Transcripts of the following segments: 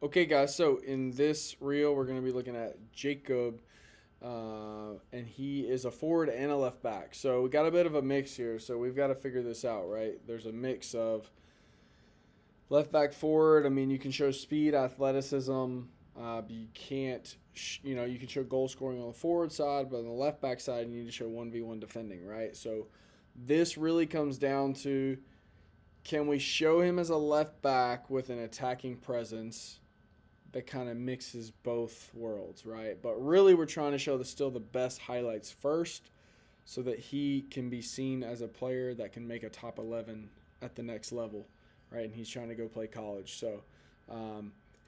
Okay, guys, so in this reel, we're going to be looking at Jacob, and he is a forward and a left back. So we got a bit of a mix here, so we've got to figure this out, right? There's a mix of left back, forward. I mean, you can show speed, athleticism. You can't, you can show goal scoring on the forward side, but on the left back side, you need to show 1v1 defending, right? So this really comes down to, can we show him as a left back with an attacking presence that kind of mixes both worlds, right? But really, we're trying to show still the best highlights first so that he can be seen as a player that can make a top 11 at the next level, right? And he's trying to go play college. So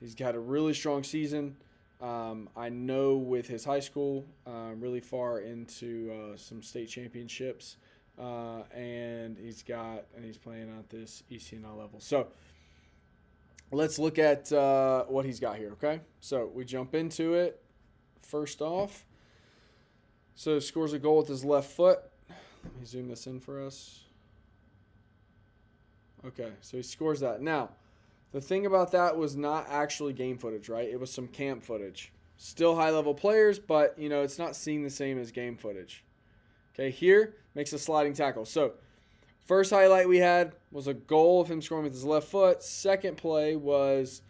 he's got a really strong season. I know with his high school, really far into some state championships. And he's playing at this ECNL level. So let's look at what he's got here, okay? So we jump into it. First off, so scores a goal with his left foot. Let me zoom this in for us. Okay, so he scores that. Now, the thing about that was not actually game footage, right? It was some camp footage. Still high-level players, but, it's not seen the same as game footage. Okay, here, makes a sliding tackle. So, first highlight we had was a goal of him scoring with his left foot. Second play was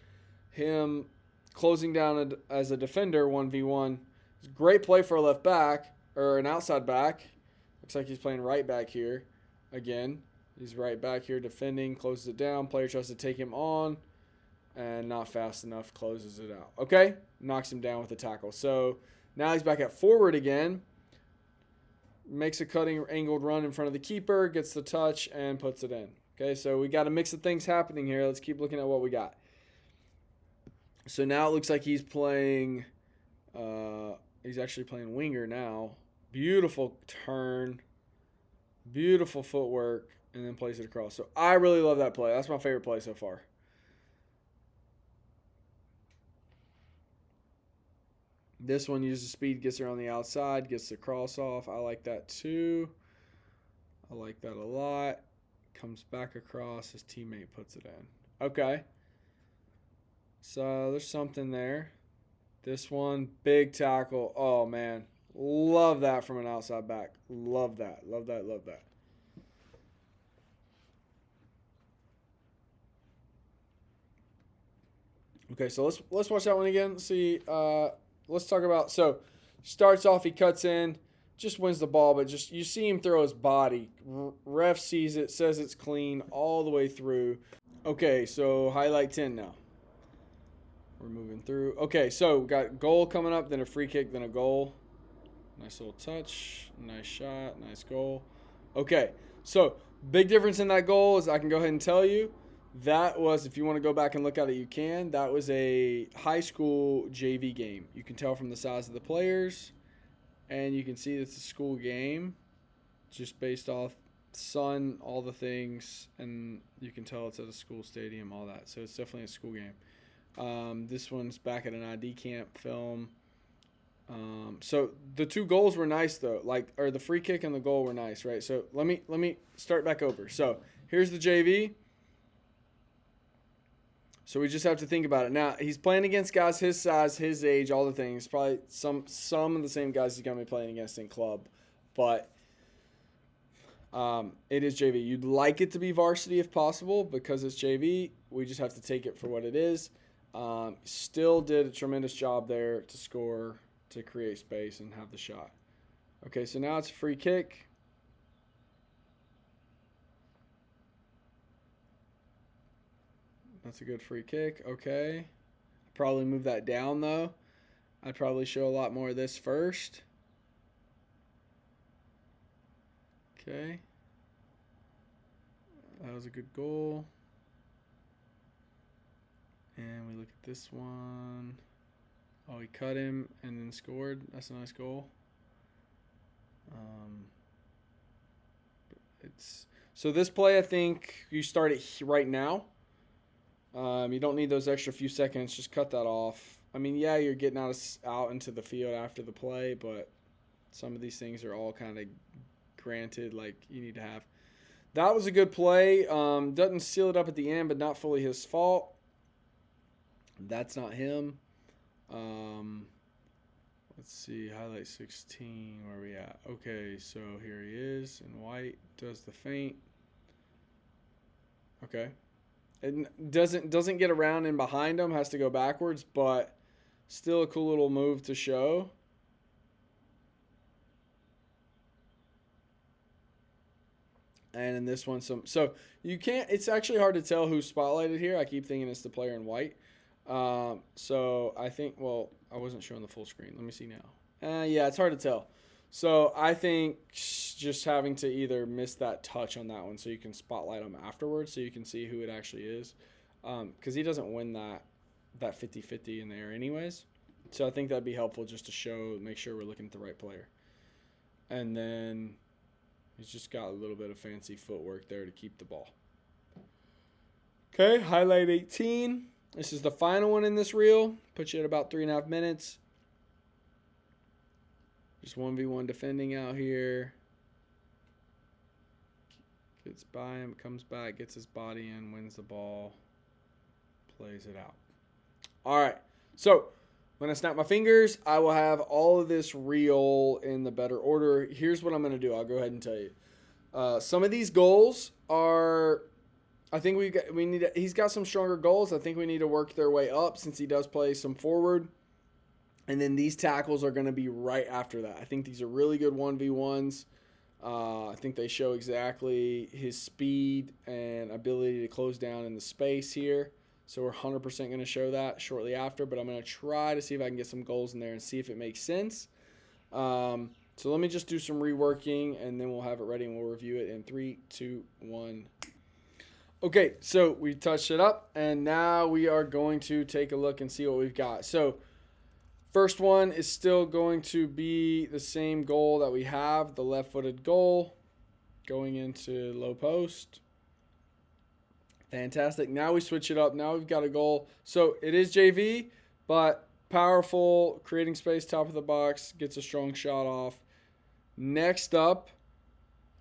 him closing down as a defender, 1v1. It's a great play for a left back, or an outside back. Looks like he's playing right back here again. He's right back here defending, closes it down. Player tries to take him on, and not fast enough, closes it out. Okay, knocks him down with a tackle. So now he's back at forward again. Makes a cutting angled run in front of the keeper, gets the touch, and puts it in. Okay, so we got a mix of things happening here. Let's keep looking at what we got. So now it looks like he's playing, he's actually playing winger now. Beautiful turn, beautiful footwork, and then plays it across. So I really love that play. That's my favorite play so far. This one uses speed, gets her on the outside, gets the cross off. I like that too. I like that a lot. Comes back across. His teammate puts it in. Okay. So there's something there. This one, big tackle. Oh, man. Love that from an outside back. Love that. Love that. Love that. Okay, so let's watch that one again. Let's see. Let's talk about, so starts off, he cuts in, just wins the ball, but just you see him throw his body. Ref sees it, says it's clean all the way through. Okay, so highlight 10 now. We're moving through. Okay, so we got goal coming up, then a free kick, then a goal. Nice little touch, nice shot, nice goal. Okay, so big difference in that goal is I can go ahead and tell you. That was, if you want to go back and look at it, you can. That was a high school JV game. You can tell from the size of the players, and you can see it's a school game just based off sun, all the things, and you can tell it's at a school stadium, all that. So it's definitely a school game. This one's back at an ID camp film. So the two goals were nice though, or the free kick and the goal were nice, right? So let me start back over. So here's the JV. So we just have to think about it. Now, he's playing against guys his size, his age, all the things. Probably some of the same guys he's going to be playing against in club. But it is JV. You'd like it to be varsity if possible because it's JV. We just have to take it for what it is. Still did a tremendous job there to score, to create space, and have the shot. Okay, so now it's a free kick. That's a good free kick. Okay. Probably move that down, though. I'd probably show a lot more of this first. Okay. That was a good goal. And we look at this one. Oh, he cut him and then scored. That's a nice goal. So this play, I think you start it right now. You don't need those extra few seconds. Just cut that off. I mean, yeah, you're getting out into the field after the play, but some of these things are all kind of granted, like you need to have. That was a good play. Doesn't seal it up at the end, but not fully his fault. That's not him. Let's see, highlight 16, where are we at? Okay, so here he is in white, does the feint. Okay. It doesn't get around in behind him, has to go backwards, but still a cool little move to show. And in this one, so you can't. It's actually hard to tell who's spotlighted here. I keep thinking it's the player in white. So I think. Well, I wasn't showing the full screen. Let me see now. Yeah, it's hard to tell. So I think just having to either miss that touch on that one, so you can spotlight him afterwards, so you can see who it actually is, because he doesn't win that 50-50 in there anyways. So I think that'd be helpful just to make sure we're looking at the right player. And then he's just got a little bit of fancy footwork there to keep the ball. Okay, highlight 18. This is the final one in this reel. Puts you at about 3.5 minutes. Just 1v1 defending out here. Gets by him, comes back, gets his body in, wins the ball, plays it out. All right, so when I snap my fingers, I will have all of this reel in the better order. Here's what I'm going to do. I'll go ahead and tell you. Some of these goals are, I think he's got some stronger goals. I think we need to work their way up since he does play some forward. And then these tackles are going to be right after that. I think these are really good 1v1s. I think they show exactly his speed and ability to close down in the space here. So we're 100% going to show that shortly after. But I'm going to try to see if I can get some goals in there and see if it makes sense. So let me just do some reworking, and then we'll have it ready, and we'll review it in 3, 2, 1. Okay, so we touched it up, and now we are going to take a look and see what we've got. So first one is still going to be the same goal that we have, the left-footed goal going into low post. Fantastic. Now we switch it up. Now we've got a goal. So it is JV, but powerful, creating space, top of the box, gets a strong shot off. Next up,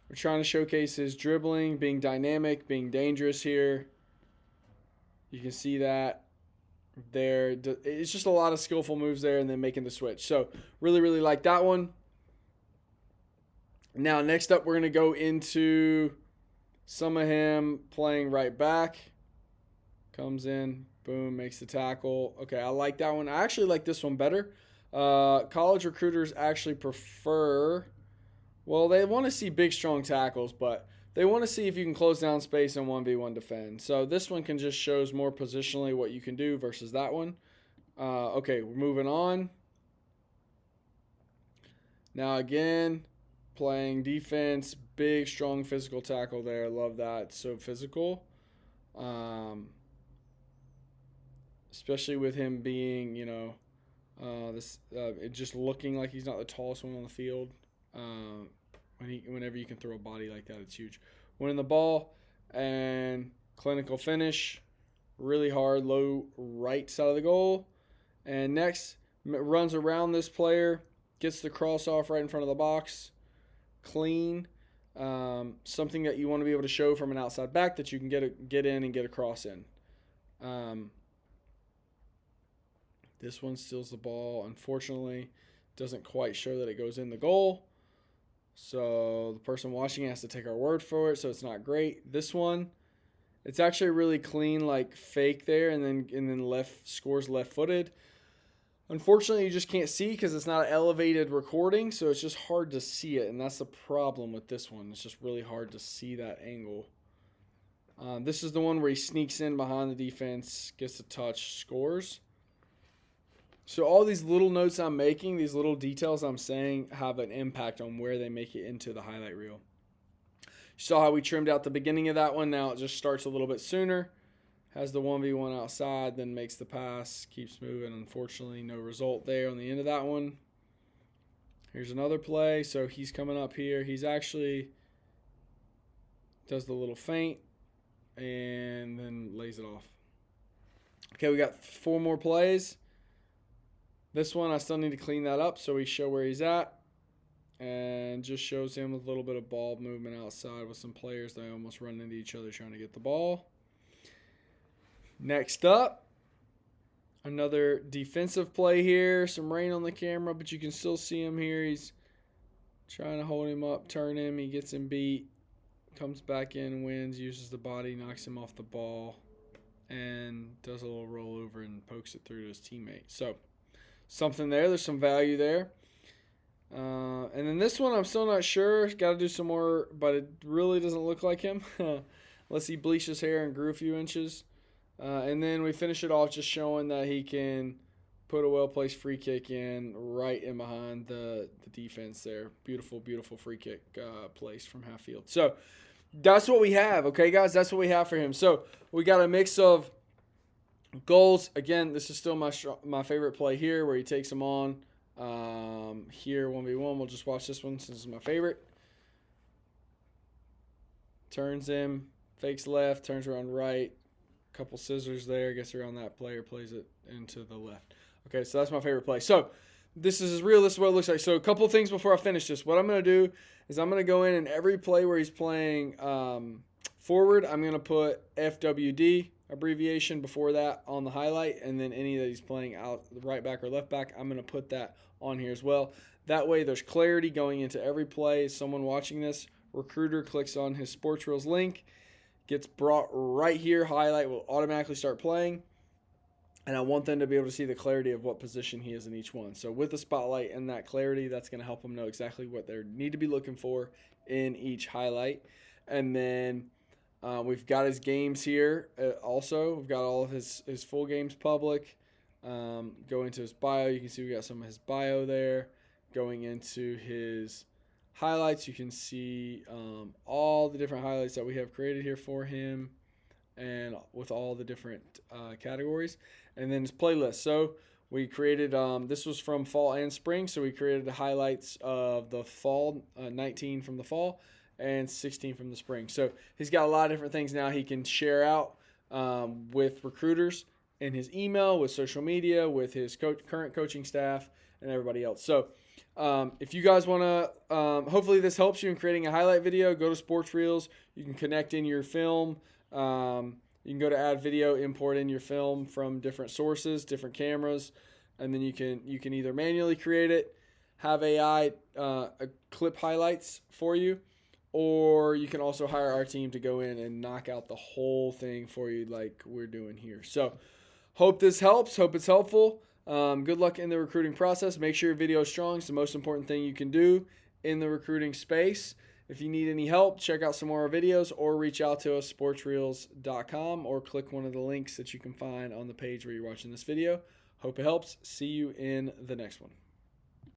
we're trying to showcase his dribbling, being dynamic, being dangerous here. You can see that there. It's just a lot of skillful moves there and then making the switch. So really, really like that one. Now, next up, we're going to go into some of him playing right back. Comes in, boom, makes the tackle. Okay, I like that one. I actually like this one better. College recruiters actually prefer, well, they want to see big, strong tackles, but they want to see if you can close down space and 1v1 defend. So this one can just shows more positionally what you can do versus that one. Okay, we're moving on. Now again, playing defense, big, strong physical tackle there. Love that. So physical. Especially with him being, it just looking like he's not the tallest one on the field. Whenever you can throw a body like that, it's huge. Winning the ball and clinical finish. Really hard, low right side of the goal. And next, runs around this player, gets the cross off right in front of the box. Clean. Something that you want to be able to show from an outside back that you can get in and get a cross in. This one steals the ball. Unfortunately, doesn't quite show that it goes in the goal. So the person watching has to take our word for it, so it's not great. This one, it's actually really clean, like fake there, and then scores left-footed. Unfortunately, you just can't see because it's not an elevated recording, so it's just hard to see it, and that's the problem with this one. It's just really hard to see that angle. This is the one where he sneaks in behind the defense, gets a touch, scores. So all these little notes I'm making, these little details I'm saying, have an impact on where they make it into the highlight reel. You saw how we trimmed out the beginning of that one. Now it just starts a little bit sooner. Has the 1v1 outside, then makes the pass, keeps moving. Unfortunately, no result there on the end of that one. Here's another play. So he's coming up here. He's actually does the little feint and then lays it off. Okay, we got 4 more plays. This one, I still need to clean that up so we show where he's at. And just shows him with a little bit of ball movement outside with some players. They almost run into each other trying to get the ball. Next up, Another defensive play here. Some rain on the camera, but you can still see him here. He's trying to hold him up, turn him. He gets him beat. Comes back in, wins, uses the body, knocks him off the ball, and does a little rollover and pokes it through to his teammate. So, something there. There's some value there. And then this one, I'm still not sure. Got to do some more, but it really doesn't look like him. Unless he bleached his hair and grew a few inches. And then we finish it off just showing that he can put a well-placed free kick in right in behind the defense there. Beautiful, beautiful free kick placed from half field. So that's what we have, okay, guys? That's what we have for him. So we got a mix of goals. Again, this is still my favorite play here where he takes him on. Here, 1v1. We'll just watch this one since it's my favorite. Turns him, fakes left, turns around right. Couple scissors there, gets around that player, plays it into the left. Okay, so that's my favorite play. So this is as real. This is what it looks like. So a couple things before I finish this. What I'm going to do is I'm going to go in and every play where he's playing forward, I'm going to put FWD abbreviation before that on the highlight, and then any that he's playing out right back or left back, I'm going to put that on here as well. That way there's clarity going into every play. Someone watching this, recruiter clicks on his Sports Reels link, gets brought right here, highlight will automatically start playing, and I want them to be able to see the clarity of what position he is in each one. So with the spotlight and that clarity, that's going to help them know exactly what they need to be looking for in each highlight. And then we've got his games here also. We've got all of his full games public. Go into his bio. You can see we got some of his bio there. Going into his highlights, you can see all the different highlights that we have created here for him and with all the different categories. And then his playlist. So we created, this was from fall and spring, so we created the highlights of the fall, 19 from the fall and 16 from the spring. So he's got a lot of different things now he can share out with recruiters in his email, with social media, with his current coaching staff, and everybody else. So if you guys want to, hopefully this helps you in creating a highlight video, go to Sports Reels. You can connect in your film. You can go to add video, import in your film from different sources, different cameras, and then you can either manually create it, have AI clip highlights for you, or you can also hire our team to go in and knock out the whole thing for you like we're doing here. So hope this helps. Hope it's helpful. Good luck in the recruiting process. Make sure your video is strong. It's the most important thing you can do in the recruiting space. If you need any help, check out some more of our videos or reach out to us, sportsreels.com, or click one of the links that you can find on the page where you're watching this video. Hope it helps. See you in the next one.